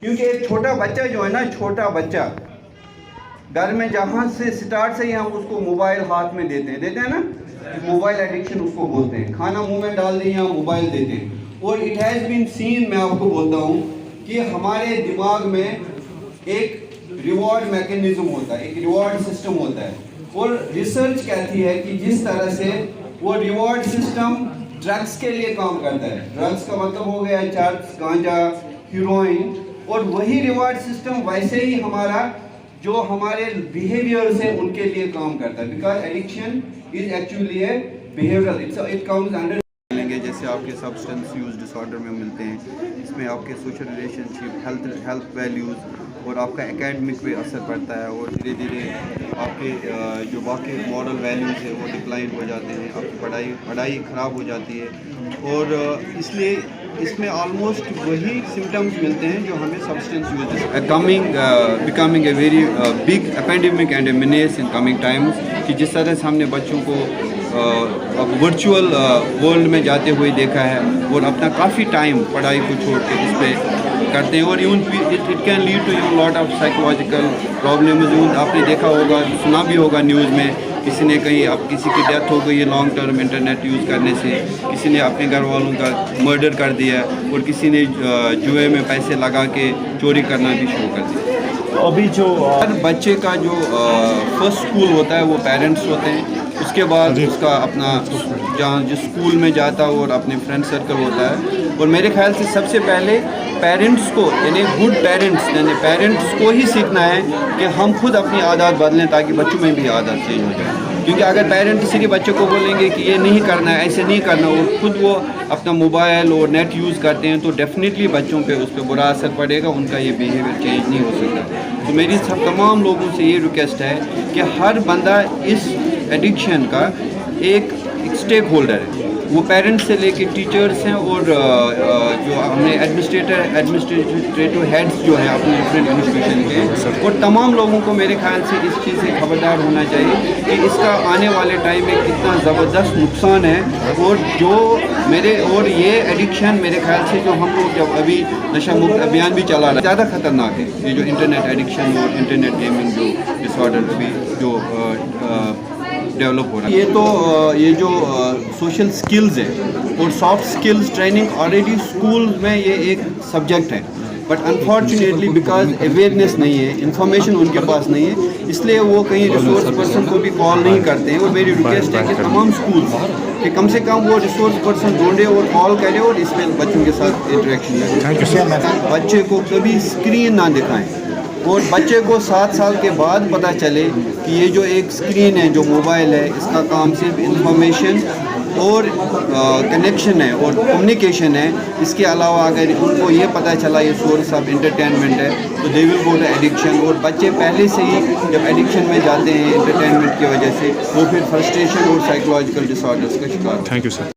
کیونکہ ایک چھوٹا بچہ جو ہے نا، چھوٹا بچہ گھر میں جہاں سے سٹارٹ سے ہی ہم اس کو موبائل ہاتھ میں دیتے ہیں نا، موبائل ایڈکشن اس کو بولتے ہیں. کھانا منہ میں ڈال دیں یا موبائل دیتے ہیں. اور اٹ ہیز بین سین، میں آپ کو بولتا ہوں کہ ہمارے دماغ میں ایک ریوارڈ میکینزم ہوتا ہے، ایک ریوارڈ سسٹم ہوتا ہے. اور ریسرچ کہتی ہے کہ جس طرح سے وہ ریوارڈ سسٹم ڈرگس کے لیے کام کرتا ہے، ڈرگس کا مطلب ہو گیا چرس، گانجا، ہیروئن، اور وہی ریوارڈ سسٹم ویسے ہی ہمارا جو ہمارے بیہیویئرز ہیں ان کے لیے کام کرتا ہے. Because addiction is actually a behavioural, it comes under. جیسے آپ کے سبسٹنس یوز ڈس آرڈر میں ملتے ہیں، اس میں آپ کے سوشل ریلیشن شپ، ہیلتھ ویلیوز اور آپ کا اکیڈمک پہ اثر پڑتا ہے، اور دھیرے دھیرے آپ کے جو باقی مورل ویلیوز ہیں وہ ڈکلائن ہو جاتے ہیں، آپ کی پڑھائی خراب ہو جاتی ہے. اور اس لیے اس میں آلموسٹ وہی سمٹمز ملتے ہیں جو ہمیں substance use becoming a very big epidemic and a menace in coming times. کہ جس طرح سے ہم نے بچوں کو اب ورچوئل ورلڈ میں جاتے ہوئے دیکھا ہے اور اپنا کافی ٹائم پڑھائی کو چھوڑ کے اس پہ کرتے ہیں، اور even it can lead to even lot of psychological problems. Even آپ نے دیکھا ہوگا، سنا بھی ہوگا نیوز میں، کسی نے کہیں اب کسی کی ڈیتھ ہو گئی ہے لانگ ٹرم انٹرنیٹ یوز کرنے سے، کسی نے اپنے گھر والوں کا مرڈر کر دیا، اور کسی نے جوئے میں پیسے لگا کے چوری کرنا بھی شروع کر دیا. ابھی جو ہر بچے کا جو فرسٹ اسکول ہوتا ہے وہ پیرنٹس ہوتے ہیں، اس کے بعد اس کا اپنا جہاں جس اسکول میں جاتا ہے اور اپنے فرینڈ سرکل ہوتا ہے. اور میرے خیال سے سب سے پہلے پیرنٹس کو، یعنی گڈ پیرنٹس، یعنی پیرنٹس کو ہی سیکھنا ہے کہ ہم خود اپنی عادات بدلیں تاکہ بچوں میں بھی عادات چینج ہو جائے. کیونکہ اگر پیرنٹ کسی کے بچے کو بولیں گے کہ یہ نہیں کرنا ہے، ایسے نہیں کرنا، اور خود وہ اپنا موبائل اور نیٹ یوز کرتے ہیں، تو ڈیفینیٹلی بچوں پہ اس پہ برا اثر پڑے گا، ان کا یہ بیہیویئر چینج نہیں ہو سکتا. تو میری تمام لوگوں سے یہ ریکویسٹ ہے کہ ہر بندہ اس ایڈکشن کا ایک اسٹیک ہولڈر ہے. وہ پیرنٹس سے لے کے ٹیچرس ہیں، اور جو ہم نے ایڈمنسٹریٹو ہیڈس جو ہیں اپنے ڈفرینٹ انسٹیٹیوشن کے، اور تمام لوگوں کو میرے خیال سے اس چیز سے خبردار ہونا چاہیے کہ اس کا آنے والے ٹائم میں کتنا زبردست نقصان ہے. اور یہ ایڈکشن میرے خیال سے جو ہم لوگ جب ابھی نشہ مکت ابھیان بھی چلا رہا ہے، زیادہ خطرناک ہے یہ جو انٹرنیٹ ایڈکشن اور انٹرنیٹ گیمنگ جو ڈس آرڈر بھی جو ڈیولپ ہو رہا ہے. یہ جو سوشل سکلز ہے اور soft skills training already school میں یہ ایک سبجیکٹ ہے، بٹ انفارچونیٹلی بیکاز اویئرنیس نہیں ہے، انفارمیشن ان کے پاس نہیں ہے، اس لیے وہ کہیں ریسورس پرسن کو بھی کال نہیں کرتے ہیں. اور میری ریکویسٹ ہے کہ تمام اسکولس کہ کم سے کم وہ ریسورس پرسن ڈھونڈے اور کال کرے اور اس میں بچوں کے ساتھ انٹریکشن کرے. بچے کو کبھی اسکرین نہ دکھائیں، اور بچے کو 7 سال کے بعد پتہ چلے کہ یہ جو ایک اسکرین ہے، جو موبائل ہے، اس کا کام صرف انفارمیشن اور کنیکشن ہے اور کمیونیکیشن ہے. اس کے علاوہ اگر ان کو یہ پتہ چلا یہ سورس آف انٹرٹینمنٹ ہے تو دے ول گو ٹو ایڈکشن. اور بچے پہلے سے ہی جب ایڈکشن میں جاتے ہیں انٹرٹینمنٹ کی وجہ سے، وہ پھر فرسٹریشن اور سائیکولوجیکل ڈس آرڈرس کا شکار. Thank you sir.